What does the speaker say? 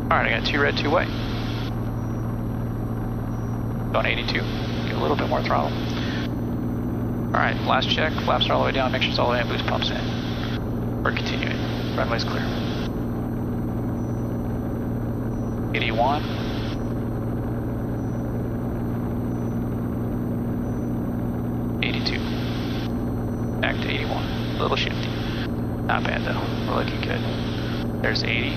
Alright, I got 2 red, 2 white. Going 82. Get a little bit more throttle. Alright, last check. Flaps are all the way down. Make sure it's all the way in. Boost pumps in. We're continuing. Runway's clear. 81. 82. Back to 81. A little shifty. Not bad though. We're looking good. There's 80.